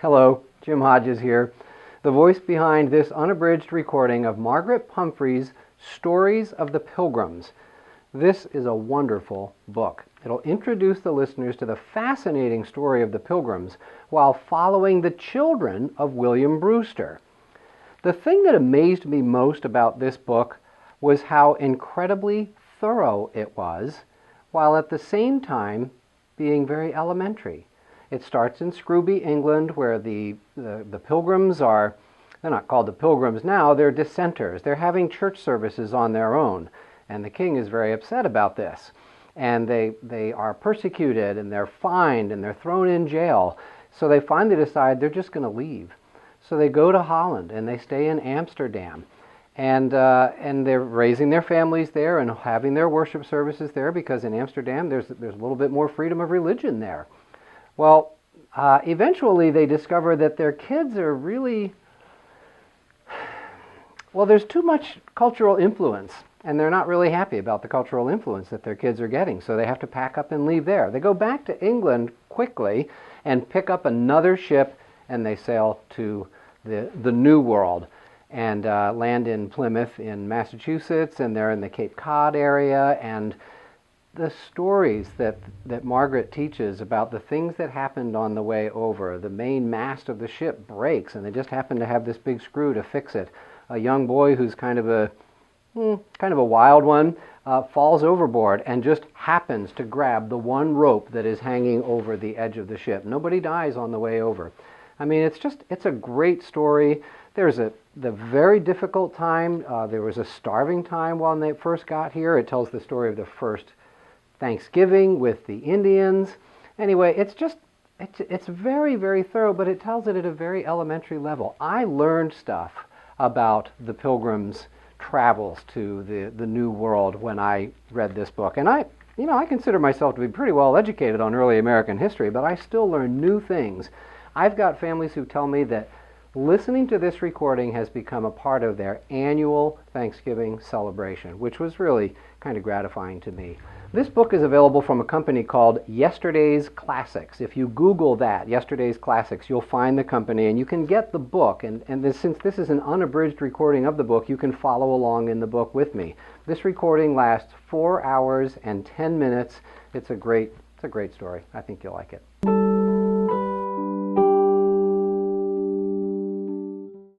Hello, Jim Hodges here, the voice behind this unabridged recording of Margaret Pumphrey's Stories of the Pilgrims. This is a wonderful book. It'll introduce the listeners to the fascinating story of the Pilgrims while following the children of William Brewster. The thing that amazed me most about this book was how incredibly thorough it was, while at the same time being very elementary. It starts in Scrooby, England, where the Pilgrims are, they're not called the Pilgrims now, they're dissenters. They're having church services on their own, and the king is very upset about this. And they are persecuted, and they're fined, and they're thrown in jail. So they finally decide they're just going to leave. So they go to Holland, and they stay in Amsterdam. And they're raising their families there and having their worship services there, because in Amsterdam there's a little bit more freedom of religion there. Well, eventually they discover that their kids are really, well, there's too much cultural influence, and they're not really happy about the cultural influence that their kids are getting, so they have to pack up and leave there. They go back to England quickly and pick up another ship, and they sail to the New World and land in Plymouth in Massachusetts, and they're in the Cape Cod area, and the stories that Margaret teaches about the things that happened on the way over. The main mast of the ship breaks, and they just happen to have this big screw to fix it. A young boy who's kind of a wild one falls overboard and just happens to grab the one rope that is hanging over the edge of the ship. Nobody dies on the way over. I mean, it's a great story. There's the very difficult time. There was a starving time when they first got here. It tells the story of the first Thanksgiving with the Indians. Anyway, it's very, very thorough, but it tells it at a very elementary level. I learned stuff about the Pilgrims' travels to the New World when I read this book. And I consider myself to be pretty well educated on early American history, but I still learn new things. I've got families who tell me that listening to this recording has become a part of their annual Thanksgiving celebration, which was really kind of gratifying to me. This book is available from a company called Yesterday's Classics. If you Google that, Yesterday's Classics, you'll find the company, and you can get the book. And since this is an unabridged recording of the book, you can follow along in the book with me. This recording lasts 4 hours and 10 minutes. It's a great story. I think you'll like it.